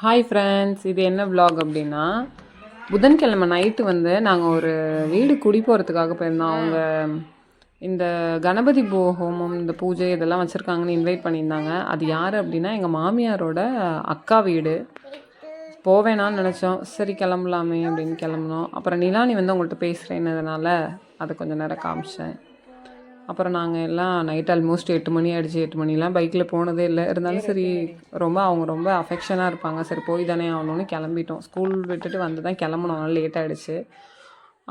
Hi friends, இது என்ன vlog அப்படின்னா, புதன்கிழமை நைட்டு வந்து நாங்கள் ஒரு வீடு குடி போகிறதுக்காக போயிருந்தோம். அவங்க இந்த கணபதி ஹோமம், இந்த பூஜை இதெல்லாம் வச்சுருக்காங்கன்னு இன்வைட் பண்ணியிருந்தாங்க. அது யார் அப்படின்னா எங்கள் மாமியாரோட அக்கா வீடு. போவேணான்னு நினச்சோம். சரி கிளம்பலாமே அப்படின்னு கிளம்புனோம். அப்புறம் நிலானி வந்து உங்கள்கிட்ட பேசுகிறேன்னதுனால அதை கொஞ்சம் நேரம் காமிச்சேன். அப்புறம் நாங்கள் எல்லாம் நைட் ஆல்மோஸ்ட் 8 மணி ஆகிடுச்சு. 8 மணிலாம் பைக்கில் போனதே இல்லை. இருந்தாலும் சரி அவங்க ரொம்ப அஃபெக்ஷனாக இருப்பாங்க. சரி போய் தானே ஆகணும்னு கிளம்பிட்டோம். ஸ்கூல் விட்டுட்டு வந்து தான் கிளம்புனோம். அதனால் லேட் ஆகிடுச்சு.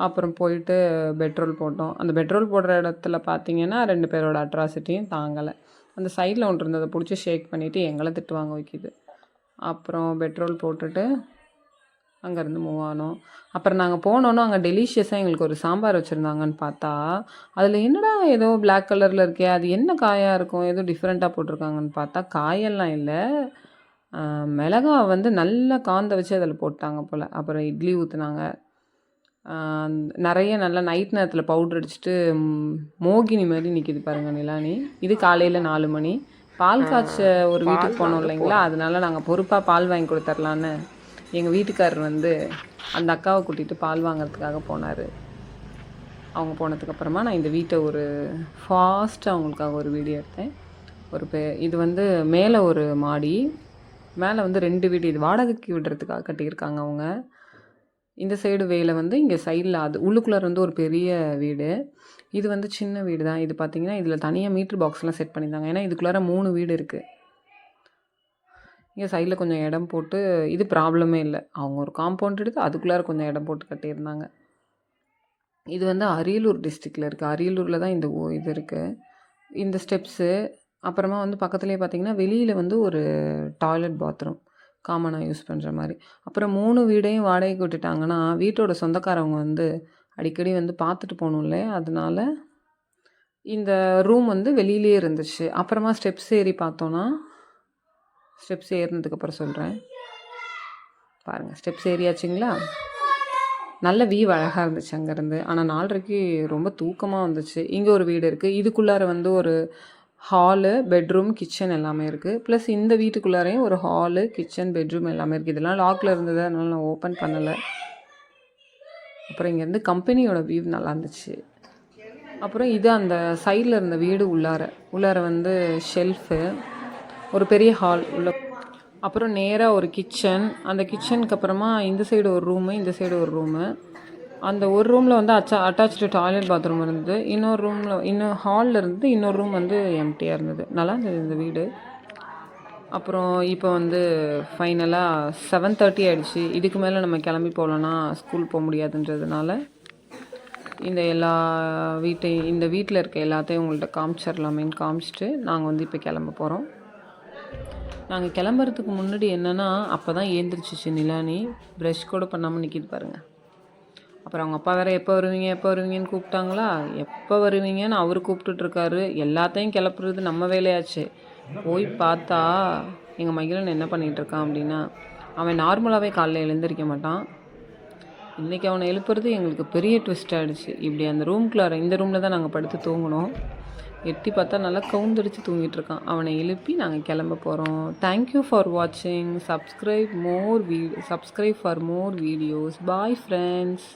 அப்புறம் போயிட்டு பெட்ரோல் போட்டோம். அந்த பெட்ரோல் போடுற இடத்துல பார்த்தீங்கன்னா 2 பேரோட அட்ராசிட்டியும் தாங்கலை. அந்த சைடில் ஒன்று இருந்ததை பிடிச்சி ஷேக் பண்ணிவிட்டு எங்களை திட்டு வாங்க வைக்கிது. அப்புறம் பெட்ரோல் போட்டுட்டு அங்கேருந்து மூவ் ஆனோம். அப்புறம் நாங்கள் போனோன்னே அங்கே டெலிஷியஸாக எங்களுக்கு ஒரு சாம்பார் வச்சுருந்தாங்கன்னு பார்த்தா, அதில் என்னடா ஏதோ பிளாக் கலரில் இருக்கே, அது என்ன காயாக இருக்கும், ஏதோ டிஃப்ரெண்ட்டாக போட்டிருக்காங்கன்னு பார்த்தா காயெல்லாம் இல்லை, மிளகா வந்து நல்லா காந்த வச்சு அதில் போட்டாங்க போல். அப்புறம் இட்லி ஊற்றுனாங்க. நிறைய நல்லா நைட் நேரத்தில் பவுட்ரு அடிச்சுட்டு மோகினி மாதிரி நிற்கிது பாருங்கள் நிலானி. இது காலையில் 4 மணி. பால் காய்ச்ச ஒரு வீட்டுக்கு போனோம் இல்லைங்களா, அதனால நாங்கள் பொறுப்பாக பால் வாங்கி கொடுத்துர்லான்னு எங்கள் வீட்டுக்காரர் வந்து அந்த அக்காவை கூட்டிகிட்டு பால் வாங்கிறதுக்காக போனார். அவங்க போனதுக்கப்புறமா நான் இந்த வீட்டை ஒரு ஃபாஸ்ட்டாக அவங்களுக்காக ஒரு வீடியோ எடுத்தேன். இது வந்து மேலே ஒரு மாடி, மேலே வந்து 2 வீடு. இது வாடகைக்கு விடுறதுக்காக கட்டியிருக்காங்க அவங்க. இந்த சைடு வேலை வந்து இங்கே சைடில் அது உள்ளுக்குள்ளே வந்து ஒரு பெரிய வீடு. இது வந்து சின்ன வீடு தான். இது பார்த்திங்கன்னா இதில் தனியாக மீட்ரு பாக்ஸ்லாம் செட் பண்ணியிருந்தாங்க. ஏன்னா இதுக்குள்ளார 3 வீடு இருக்குது. இங்கே சைடில் கொஞ்சம் இடம் போட்டு, இது ப்ராப்ளமே இல்லை. அவங்க ஒரு காம்பவுண்ட் எடுத்து அதுக்குள்ளார கொஞ்சம் இடம் போட்டு கட்டியிருந்தாங்க. இது வந்து அரியலூர் டிஸ்ட்ரிக்டில் இருக்குது. அரியலூரில் தான் இந்த இது இருக்குது. இந்த ஸ்டெப்ஸு அப்புறமா வந்து பக்கத்துலேயே பார்த்திங்கன்னா வெளியில் வந்து ஒரு டாய்லெட் பாத்ரூம் காமனாக யூஸ் பண்ணுற மாதிரி. அப்புறம் 3 வீடையும் வாடகைக்கு விட்டுட்டாங்கன்னா வீட்டோட சொந்தக்காரவங்க வந்து அடிக்கடி வந்து பார்த்துட்டு போகணும்ல, அதனால இந்த ரூம் வந்து வெளியிலே இருந்துச்சு. அப்புறமா ஸ்டெப்ஸ் ஏறி பார்த்தோன்னா, ஸ்டெப்ஸ் ஏறினதுக்கப்புறம் சொல்கிறேன் பாருங்கள். ஸ்டெப்ஸ் ஏறியாச்சுங்களா, நல்ல வியூ அழகாக இருந்துச்சு அங்கேருந்து. ஆனால் 4:30க்கு ரொம்ப தூக்கமாக வந்துச்சு. இங்கே ஒரு வீடு இருக்குது. இதுக்குள்ளார வந்து ஒரு ஹாலு, பெட்ரூம், கிச்சன் எல்லாமே இருக்குது. ப்ளஸ் இந்த வீட்டுக்குள்ளாரையும் ஒரு ஹாலு, கிச்சன், பெட்ரூம் எல்லாமே இருக்குது. இதெல்லாம் லாக்கில் இருந்தது, அதனால நான் ஓப்பன் பண்ணலை. அப்புறம் இங்கேருந்து கம்பெனியோட வியூ நல்லா இருந்துச்சு. அப்புறம் இது அந்த சைடில் இருந்த வீடு உள்ளார வந்து ஷெல்ஃபு, ஒரு பெரிய ஹால் உள்ள. அப்புறம் நேராக ஒரு கிச்சன். அந்த கிச்சனுக்கு அப்புறமா இந்த சைடு ஒரு ரூமு, இந்த சைடு ஒரு ரூமு. அந்த ஒரு ரூமில் வந்து அட்டாச்சு டாய்லெட் பாத்ரூம் இருந்தது. இன்னொரு ஹாலில் இருந்து இன்னொரு ரூம் வந்து எம்டியாக இருந்தது. நல்லா இருந்தது இந்த வீடு. அப்புறம் இப்போ வந்து ஃபைனலாக 7:30 ஆகிடுச்சு. இதுக்கு மேலே நம்ம கிளம்பி போகலன்னா ஸ்கூல் போக முடியாதுன்றதுனால இந்த வீட்டில் இருக்க எல்லாத்தையும் உங்கள்கிட்ட காமிச்சிடலாமேன்னு காமிச்சிட்டு நாங்கள் வந்து இப்போ கிளம்ப போகிறோம். நாங்கள் கிளம்புறதுக்கு முன்னாடி என்னென்னா, அப்போ தான் ஏந்திரிச்சிச்சு நிலானி. ப்ரஷ் கூட பண்ணாமல் நிற்கிது பாருங்கள். அப்புறம் அவங்க அப்பா வேறு எப்போ வருவீங்கன்னு கூப்பிட்டாங்களா. எப்போ வருவீங்கன்னு அவர் கூப்பிட்டுட்ருக்காரு. எல்லாத்தையும் கிளப்புறது நம்ம வேலையாச்சு. போய் பார்த்தா எங்கள் மகிழன் என்ன பண்ணிகிட்ருக்கான் அப்படின்னா, அவன் நார்மலாகவே காலையில் எழுந்திரிக்க மாட்டான். இன்றைக்கி அவனை எழுப்புறது எங்களுக்கு பெரிய ட்விஸ்ட் ஆகிடுச்சு. இப்படி அந்த இந்த ரூமில் தான் நாங்கள் படுத்து தூங்கினோம். எட்டி பார்த்தா நல்லா கவுந்தடிச்சு தூங்கிட்டுருக்கான். அவனை எழுப்பி நாங்கள் கிளம்ப போகிறோம். தேங்க்யூ ஃபார் வாட்சிங். Subscribe for more videos. Bye friends.